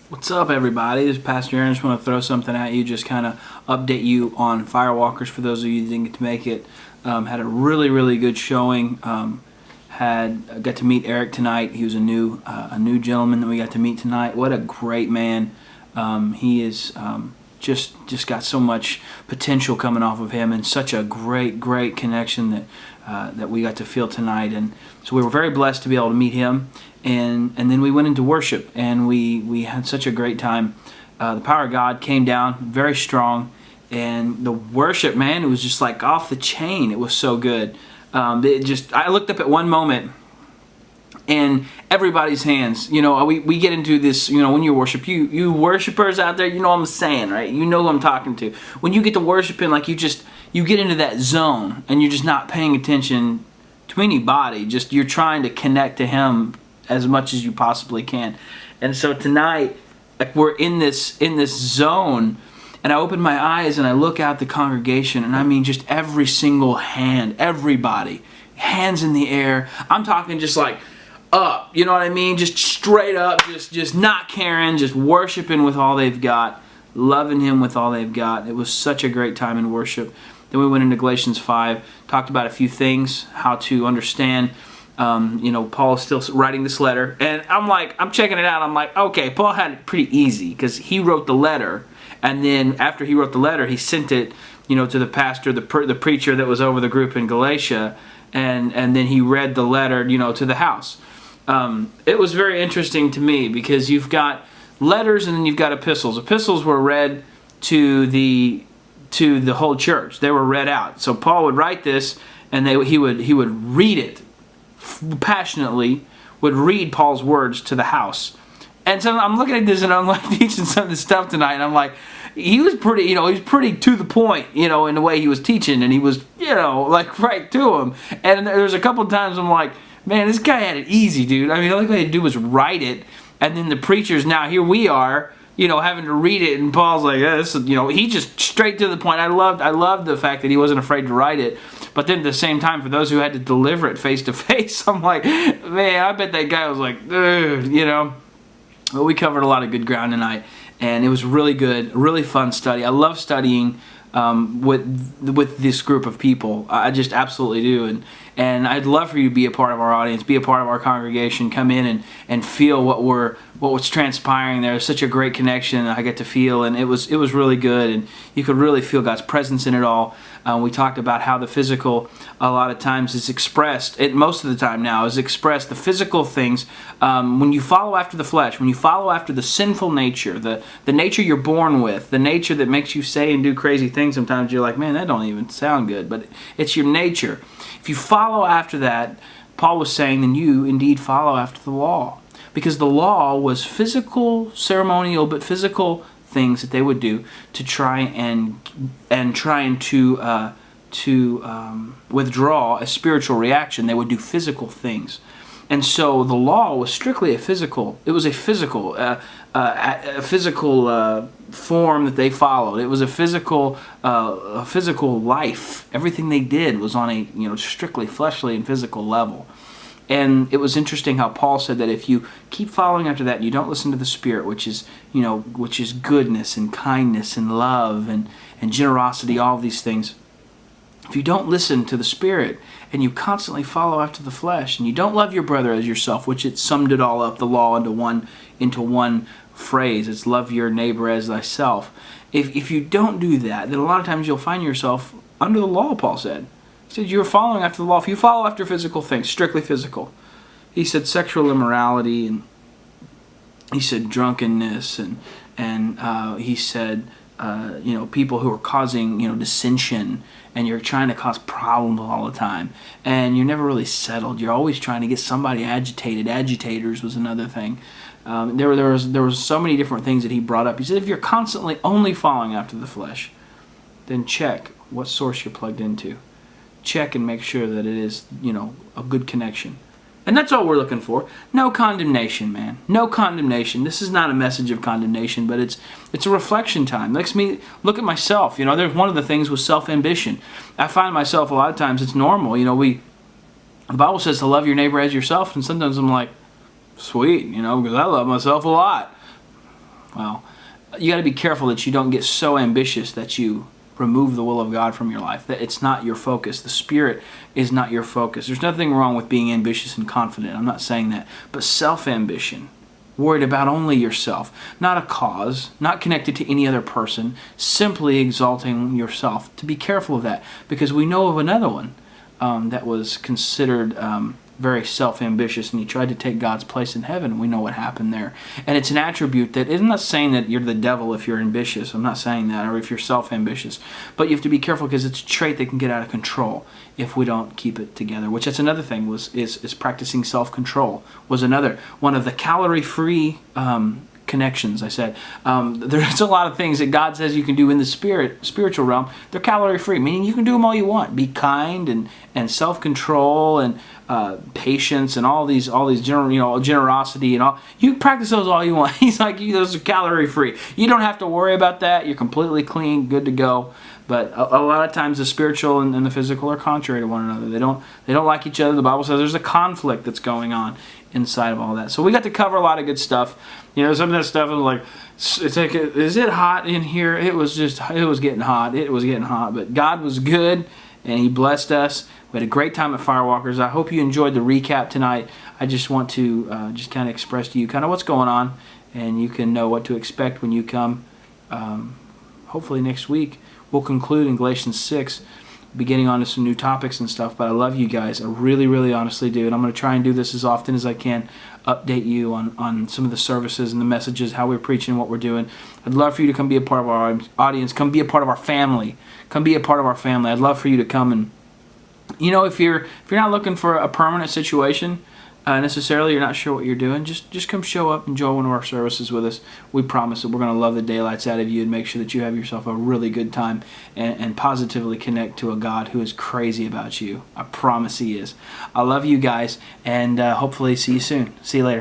What's up, everybody? This is Pastor Aaron. I just want to throw something at you, just kind of update you on Firewalkers for those of you who didn't get to make it. Had a really good showing. Got to meet Eric tonight. He was a new gentleman that we got to meet tonight. What a great man. He is just got so much potential coming off of him, and such a great connection that we got to feel tonight. And so we were very blessed to be able to meet him. And then we went into worship, and we had such a great time. The power of God came down very strong, and the worship, man, it was just like off the chain. It was so good. I looked up at one moment, and everybody's hands, we get into this, when you worship, you worshipers out there, you know what I'm saying, right? You know who I'm talking to. When you get to worshiping, like you get into that zone, and you're just not paying attention to anybody. Just you're trying to connect to Him as much as you possibly can. And so tonight, like, we're in this zone, and I open my eyes and I look out the congregation, and I mean just every single hand, everybody, hands in the air. I'm talking just like up, you know what I mean? Just straight up, just not caring, just worshiping with all they've got, loving Him with all they've got. It was such a great time in worship. Then we went into Galatians 5, talked about a few things, how to understand. Paul is still writing this letter, and I'm checking it out. I'm like, okay, Paul had it pretty easy because he wrote the letter, and then after he wrote the letter, he sent it, to the pastor, the preacher that was over the group in Galatia, and then he read the letter, to the house. It was very interesting to me because you've got letters and then you've got epistles. Epistles were read to the whole church. They were read out. So Paul would write this, and he would read it passionately, would read Paul's words to the house. And so I'm looking at this, and I'm like teaching some of this stuff tonight, and I'm like, he was pretty to the point, in the way he was teaching, and he was, like right to him. And there's a couple of times I'm like, man, this guy had it easy, dude. I mean, all he had to do was write it, and then the preachers, now here we are, having to read it, and Paul's like, he just straight to the point. I loved the fact that he wasn't afraid to write it. But then at the same time, for those who had to deliver it face to face, I'm like, man, I bet that guy was like, ugh, But we covered a lot of good ground tonight, and it was really good, really fun study. I love studying with this group of people. I just absolutely do, and I'd love for you to be a part of our audience, be a part of our congregation, come in and feel what was transpiring there. It's such a great connection I get to feel, and it was really good, and you could really feel God's presence in it all. We talked about how the physical a lot of times is expressed, most of the time now is expressed, the physical things, when you follow after the flesh, when you follow after the sinful nature, the nature you're born with, the nature that makes you say and do crazy things. Sometimes you're like, man, that don't even sound good, but it's your nature. If you follow after that, Paul was saying, then you indeed follow after the law. Because the law was physical, ceremonial, but physical things that they would do to try and withdraw a spiritual reaction. They would do physical things. And so the law was strictly a physical form that they followed. It was a physical life. Everything they did was on a strictly fleshly and physical level. And it was interesting how Paul said that if you keep following after that, and you don't listen to the Spirit, which is goodness and kindness and love and generosity, all of these things. If you don't listen to the Spirit and you constantly follow after the flesh, and you don't love your brother as yourself, which it summed it all up, the law into one phrase. It's love your neighbor as thyself. If you don't do that, then a lot of times you'll find yourself under the law, Paul said. He said you're following after the law. If you follow after physical things, strictly physical. He said sexual immorality, and he said drunkenness, and he said people who are causing dissension, and you're trying to cause problems all the time, and you're never really settled. You're always trying to get somebody agitated. Agitators was another thing. There was so many different things that he brought up. He said if you're constantly only following after the flesh, then check what source you're plugged into. Check and make sure that it is, a good connection. And that's all we're looking for. No condemnation, man. No condemnation. This is not a message of condemnation, but it's a reflection time. Makes me look at myself. There's one of the things with self-ambition. I find myself a lot of times it's normal. The Bible says to love your neighbor as yourself, and sometimes I'm like, sweet, because I love myself a lot. Well, you got to be careful that you don't get so ambitious that you remove the will of God from your life, that it's not your focus. The Spirit is not your focus. There's nothing wrong with being ambitious and confident. I'm not saying that. But self-ambition, worried about only yourself, not a cause, not connected to any other person, simply exalting yourself. To be careful of that, because we know of another one that was considered very self-ambitious, and he tried to take God's place in heaven. We know what happened there. And it's an attribute that, I'm not saying that you're the devil if you're ambitious. I'm not saying that, or if you're self-ambitious. But you have to be careful, because it's a trait that can get out of control if we don't keep it together. Which, that's another thing, is practicing self-control. Was another one of the calorie-free connections. I said there's a lot of things that God says you can do in the spiritual realm. They're calorie free, meaning you can do them all you want. Be kind and self-control and patience and all these generosity and all. You practice those all you want. He's like, those are calorie free. You don't have to worry about that. You're completely clean, good to go. But a lot of times the spiritual and the physical are contrary to one another. They don't like each other. The Bible says there's a conflict that's going on inside of all that. So we got to cover a lot of good stuff. Some of that stuff was like, is it hot in here? It was getting hot. It was getting hot. But God was good, and He blessed us. We had a great time at Firewalkers. I hope you enjoyed the recap tonight. I just want to just kind of express to you kind of what's going on, and you can know what to expect when you come. Hopefully next week we'll conclude in Galatians 6, be getting on to some new topics and stuff. But I love you guys. I really, really honestly do. And I'm going to try and do this as often as I can, update you on some of the services and the messages, how we're preaching, what we're doing. I'd love for you to come be a part of our audience. Come be a part of our family. Come be a part of our family. I'd love for you to come and, if you're not looking for a permanent situation, necessarily, you're not sure what you're doing, just come show up and join one of our services with us. We promise that we're going to love the daylights out of you and make sure that you have yourself a really good time and positively connect to a God who is crazy about you. I promise He is. I love you guys, and hopefully see you soon. See you later.